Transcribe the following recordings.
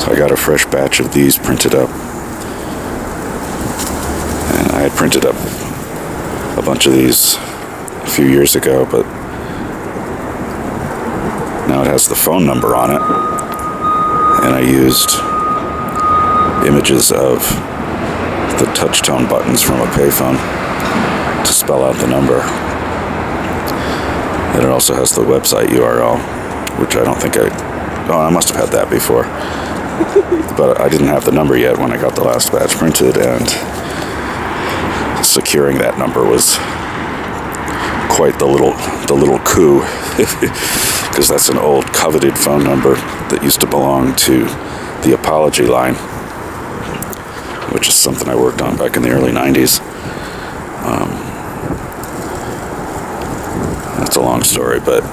I got a fresh batch of these printed up. And I had printed up a bunch of these a few years ago, but now it has the phone number on it. And I used images of the touch-tone buttons from a payphone to spell out the number. And it also has the website URL, which I don't think I must have had that before. But I didn't have the number yet when I got the last batch printed, and securing that number was quite the little coup, because that's an old coveted phone number that used to belong to the Apology line, which is something I worked on back in the early 90s. That's a long story, but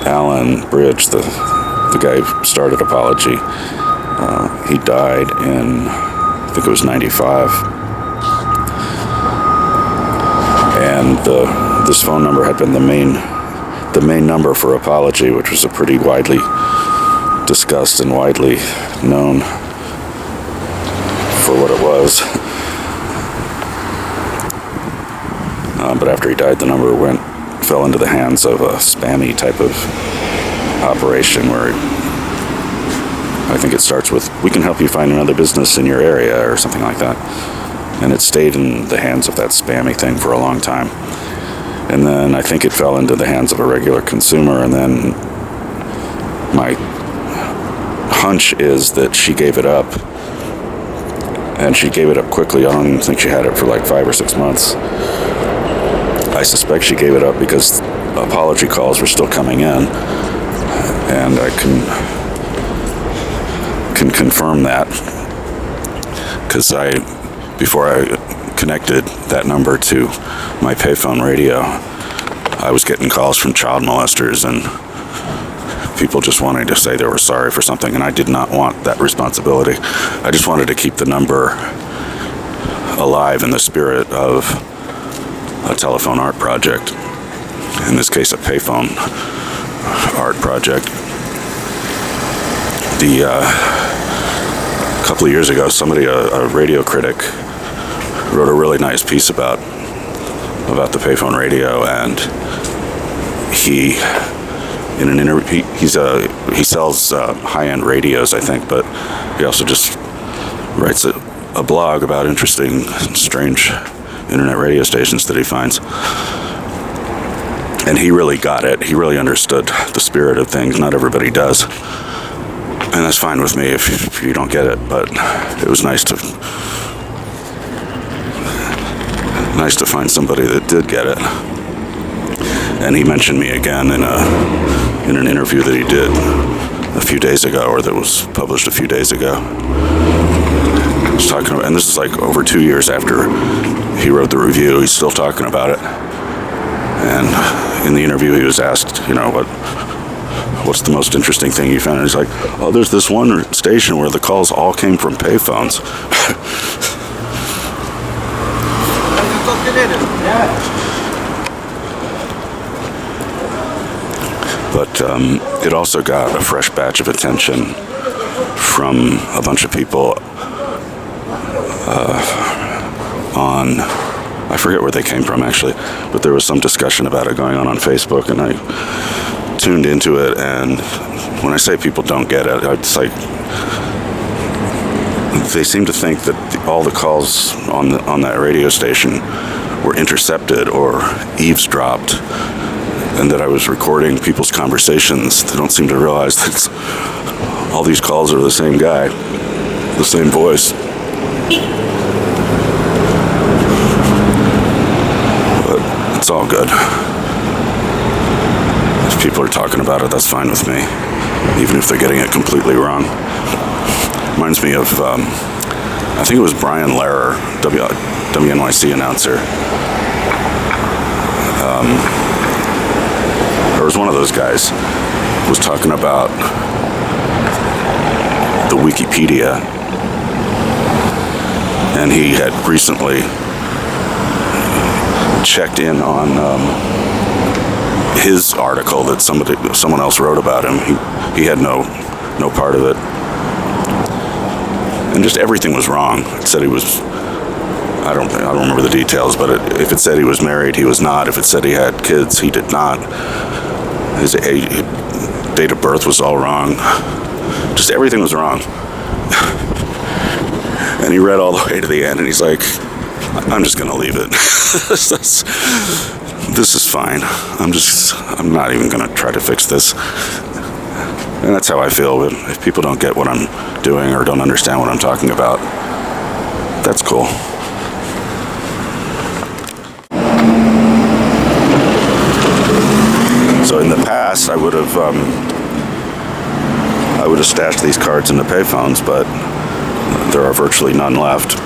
Alan Bridge, the guy who started Apology, he died in, I think it was 95. And this phone number had been the main number for Apology, which was a pretty widely discussed and widely known for what it was. But after he died, the number fell into the hands of a spammy type of operation where I think it starts with, "We can help you find another business in your area," or something like that. And it stayed in the hands of that spammy thing for a long time. And then I think it fell into the hands of a regular consumer, and then my hunch is that she gave it up. And she gave it up quickly. I don't even think she had it for like 5 or 6 months. I suspect she gave it up because Apology calls were still coming in, and I can confirm that because before I connected that number to my Payphone Radio, I was getting calls from child molesters and people just wanting to say they were sorry for something, and I did not want that responsibility. I just wanted to keep the number alive in the spirit of a telephone art project. In this case, a payphone art project. A couple of years ago, a radio critic, wrote a really nice piece about the Payphone Radio, and he, in an interview, he sells high-end radios, I think, but he also just writes a blog about interesting, strange internet radio stations that he finds. And he really got it. He really understood the spirit of things. Not everybody does. And that's fine with me if you don't get it, but it was nice to find somebody that did get it. And he mentioned me again in an interview that he did a few days ago, or that was published a few days ago. He was talking about, and this is like over 2 years after he wrote the review, he's still talking about it. And in the interview, he was asked, what's the most interesting thing you found? And he's like, oh, there's this one station where the calls all came from payphones. But it also got a fresh batch of attention from a bunch of people I forget where they came from actually, but there was some discussion about it going on Facebook, and I tuned into it, and when I say people don't get it, it's like they seem to think that all the calls on that radio station were intercepted or eavesdropped, and that I was recording people's conversations. They don't seem to realize that all these calls are the same guy, the same voice. But it's all good. If people are talking about it, that's fine with me, even if they're getting it completely wrong. Reminds me of, I think it was Brian Lehrer, WNYC announcer. There was one of those guys was talking about the Wikipedia, and he had recently checked in on his article that someone else wrote about him. He had no part of it, and just everything was wrong. It said he was. I don't remember the details, but if it said he was married, he was not. If it said he had kids, he did not. His date of birth was all wrong. Just everything was wrong. And he read all the way to the end, and he's like, I'm just going to leave it. This is fine. I'm not even going to try to fix this. And that's how I feel. But if people don't get what I'm doing or don't understand what I'm talking about, that's cool. So in the past, I would have stashed these cards in the payphones, but there are virtually none left.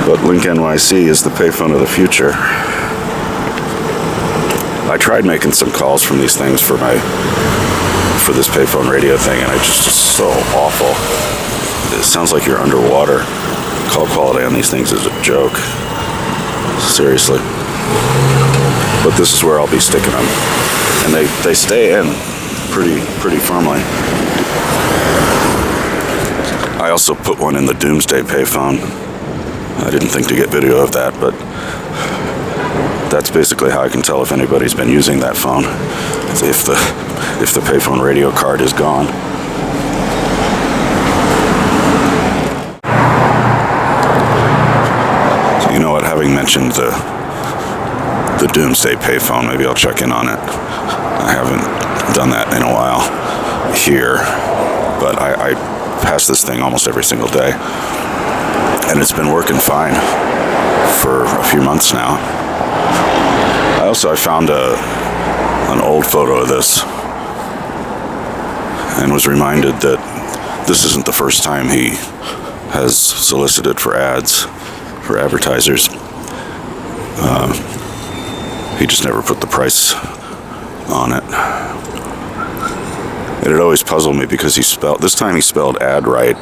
But Link NYC is the payphone of the future. I tried making some calls from these things for this payphone radio thing, and it's just so awful. It sounds like you're underwater. Call quality on these things is a joke. Seriously. But this is where I'll be sticking them, and they stay in pretty firmly. I also put one in the Doomsday payphone. I didn't think to get video of that, but that's basically how I can tell if anybody's been using that phone. If the payphone radio card is gone. So you know what? Having mentioned the Doomsday payphone, maybe I'll check in on it. I haven't done that in a while here, but I pass this thing almost every single day, and it's been working fine for a few months now. I found an old photo of this and was reminded that this isn't the first time he has solicited for ads for advertisers. He just never put the price on it. It had always puzzled me because this time he spelled ad right,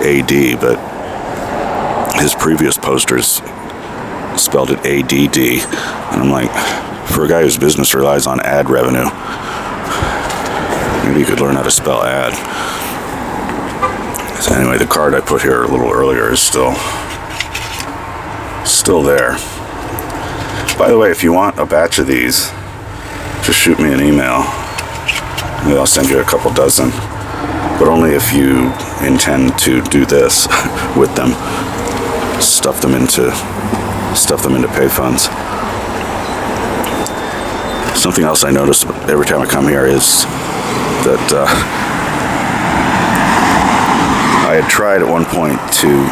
A-D, but his previous posters spelled it A-D-D. And I'm like, for a guy whose business relies on ad revenue, maybe you could learn how to spell ad. So anyway, the card I put here a little earlier is still there. By the way, if you want a batch of these, just shoot me an email. Maybe I'll send you a couple dozen, but only if you intend to do this with them. Stuff them into payphones. Something else I notice every time I come here is that I had tried at one point to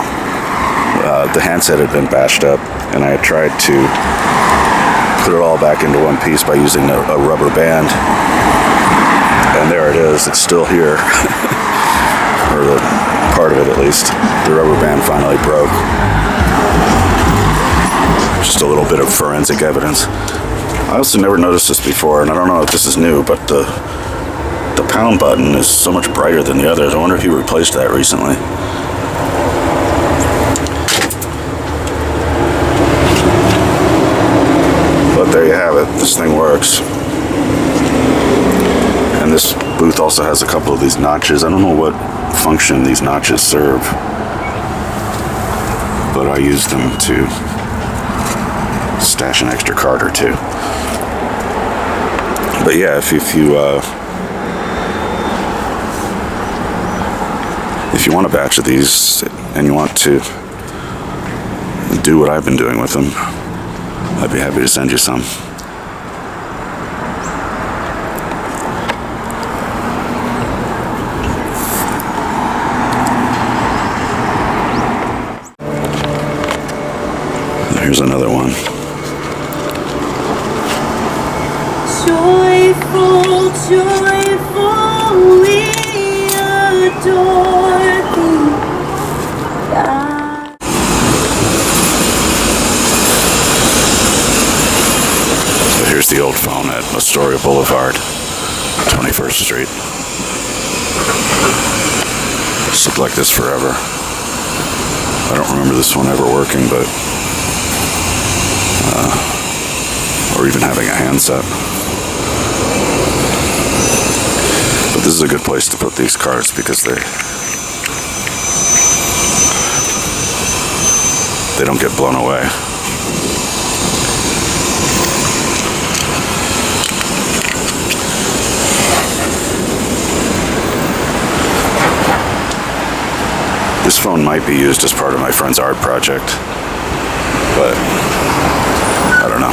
the handset had been bashed up, and I had tried to put it all back into one piece by using a rubber band, and there it is. It's still here, or the part of it at least. The rubber band finally broke. Just a little bit of forensic evidence. I also never noticed this before, and I don't know if this is new, but the pound button is so much brighter than the others. I wonder if you replaced that recently. But there you have it. This thing works. And this booth also has a couple of these notches. I don't know what function these notches serve, but I use them to stash an extra card or two. But yeah, if you want a batch of these and you want to do what I've been doing with them, I'd be happy to send you some. Here's another one. Joyful, joyful, we adore thee, God. So here's the old phone at Astoria Boulevard, 21st Street. It's looked like this forever. I don't remember this one ever working, but or even having a handset. But this is a good place to put these cars because they don't get blown away. This phone might be used as part of my friend's art project, but I don't know.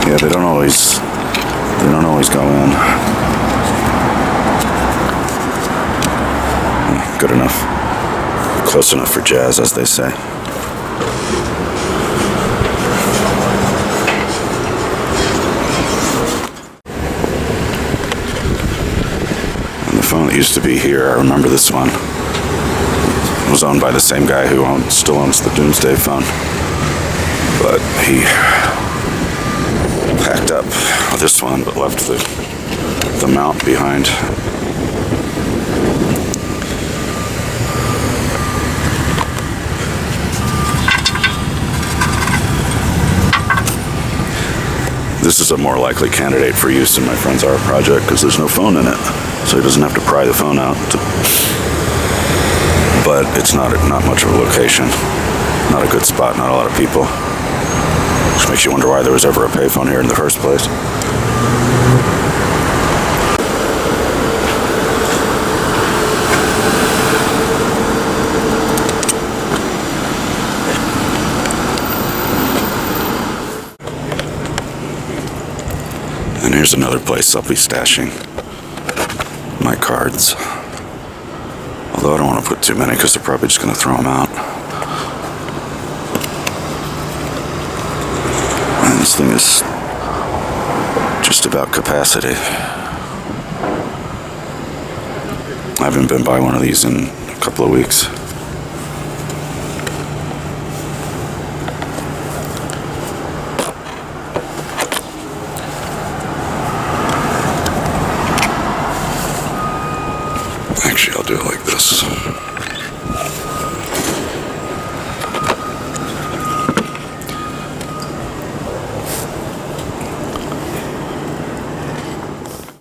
Yeah, they don't always go in. Good enough. Close enough for jazz, as they say. And the phone that used to be here, I remember this one, was owned by the same guy who still owns the Doomsday phone. But he packed up this one, but left the mount behind. This is a more likely candidate for use in my friend's art project because there's no phone in it, so he doesn't have to pry the phone out. But it's not much of a location, not a good spot, not a lot of people. Which makes you wonder why there was ever a payphone here in the first place. And here's another place I'll be stashing my cards. Although I don't want to put too many because they're probably just going to throw them out. And this thing is just about capacity. I haven't been by one of these in a couple of weeks.